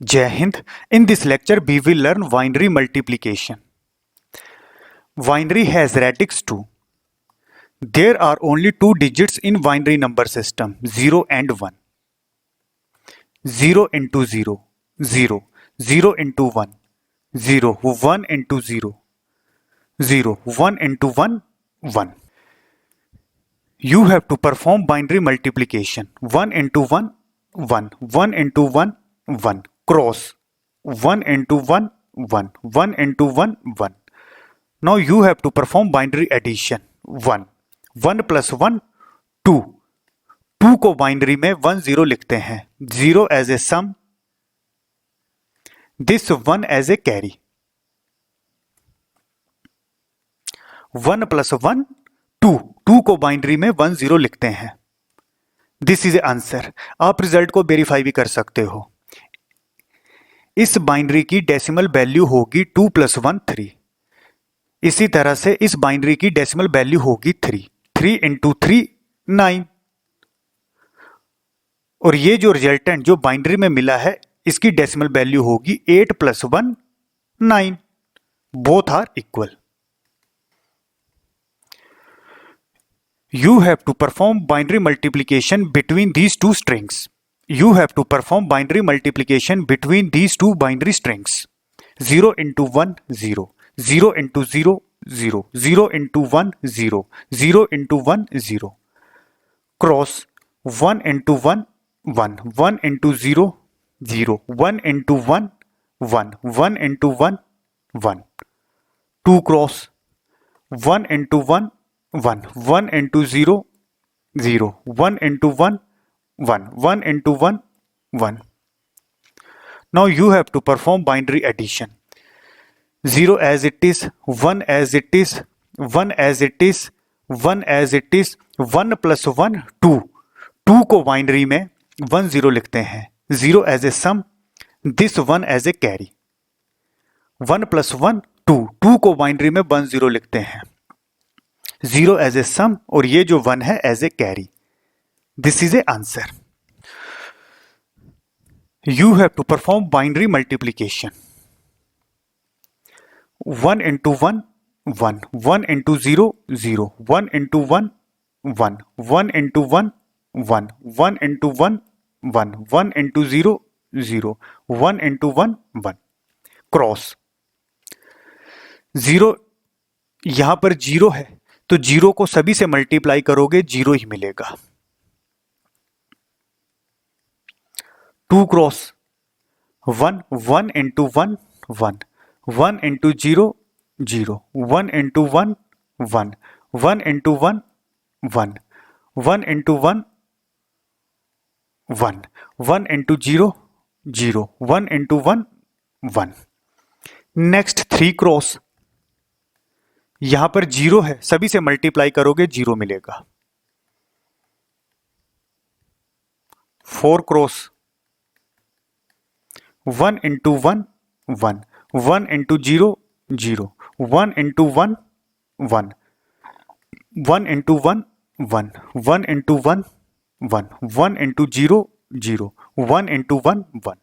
Jai Hind. In this lecture, we will learn binary multiplication. Binary has radix 2. There are only two digits in binary number system, 0 and 1. 0 into 0, 0. 0 into 1, 0. 1 into 0, 0. 1 into 1, 1. You have to perform binary multiplication. 1 into 1, 1. 1 into 1, 1. Cross. 1 into 1, 1. 1 into 1, 1. Now you have to perform binary addition. 1. 1 plus 1, 2. 2 को binary में 1 0 लिखते हैं. 0 as a sum. This 1 as a carry. 1 plus 1, 2. 2 को binary में 1 0 लिखते हैं. This is A answer. आप result को वेरीफाई भी कर सकते हो. इस बाइनरी की डेसिमल वैल्यू होगी 2 + 1 3. इसी तरह से इस बाइनरी की डेसिमल वैल्यू होगी 3. 3 × 3 9. और ये जो रिजल्टेंट जो बाइनरी में मिला है इसकी डेसिमल वैल्यू होगी 8 + 1 9. Both are equal. You have to perform binary multiplication between these two strings. You have to perform binary multiplication between these two binary strings. 0 into 1, 0. 0 into 0, 0. 0 into 1, 0. 0 into 1, 0. Cross 1 into 1, 1. 1 into 0, 0. 1 into 1, 1. 1 into 1, 1. 2 cross 1 into 1, 1. 1 into 0, 0. 1 into 1, 1. 1 into 1, 1. Now you have to perform binary addition. 0 as it is, 1 as it is, 1 as it is, 1 as it is, 1 plus 1, 2. 2 को binary में 1 0 लिखते हैं. 0 as a sum, this 1 as a carry. 1 plus 1, 2. 2 को binary में 1 0 लिखते हैं. 0 as a sum और ये जो 1 है as a carry. This is a answer. You have to perform binary multiplication. 1 into 1, 1. 1 into 0, 0. 1 into 1, 1. 1 into 1, 1. 1 into 1, 1. 1 into 0, 0. 1 into 1, 1. Cross. 0 यहां पर 0 है तो 0 को सभी से मल्टीप्लाई करोगे 0 ही मिलेगा. 2 cross 1. 1 into 1, 1. 1 into 0, 0. 1 into 1, 1. 1 into 1, 1. 1 into 1, 1. 1 into 0, 0. 1 into 1, 1. Next 3 cross. यहां पर 0 है सभी से मल्टीप्लाई करोगे 0 मिलेगा. 4 cross 1 into 1, 1. 1 into 0, 0. 1 into 1, 1. 1 into 1, 1. 1 into 1, 1. 1 into 0, 0. 1 into 1, 1.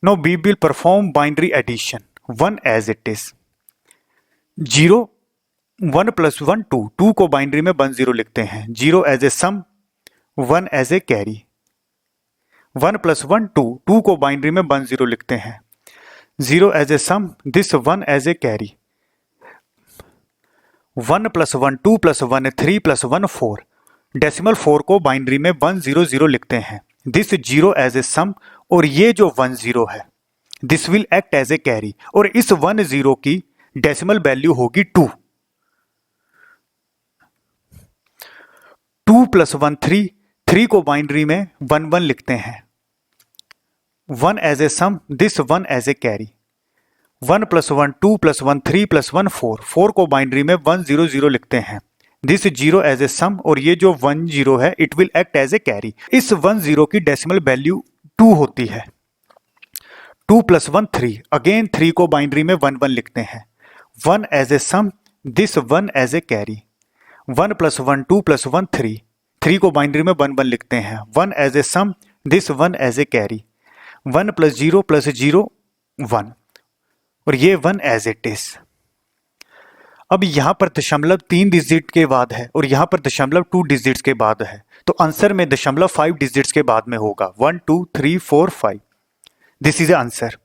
Now we will perform binary addition. 1 as it is. 0 1 plus 1 2. 2 को बाइनरी में 1 0 लिखते हैं. 0 as a sum, 1 as a carry. 1 plus 1 2. 2 को बाइनरी में 1 0 लिखते हैं. 0 as a sum, this 1 as a carry. 1 plus 1 2 plus 1 3 plus 1 4. Decimal 4 को binary में 1 0 0 लिखते हैं. दिस 0 as a sum और ये जो 1 0 है this will act as a carry. और इस 1 0 की डेसिमल वैल्यू होगी 2. 2 plus 1 3. 3 को बाइनरी में 1 1 लिखते हैं. 1 as a sum, this 1 as a carry. 1 plus 1 2 plus 1 3 plus 1 4. 4 को बाइनरी में 1 0 0 लिखते हैं. दिस 0 as a sum और ये जो 1 0 है it will act as a carry. इस 1 0 की डेसिमल वैल्यू 2 होती है. 2 plus 1 3. अगेन 3 को बाइनरी में 1 1 लिखते हैं. 1 as a sum, this 1 as a carry. 1 plus 1 2 plus 1 3. 3 को बाइनरी में 1 1 लिखते हैं. 1 as a sum, this 1 as a carry. 1 + 0 + 0 1 और ये 1 एज इट इज। अब यहां पर दशमलव 3 डिजिट के बाद है और यहां पर दशमलव 2 डिजिट्स के बाद है, तो आंसर में दशमलव 5 डिजिट्स के बाद में होगा 1 2 3 4 5। This is answer.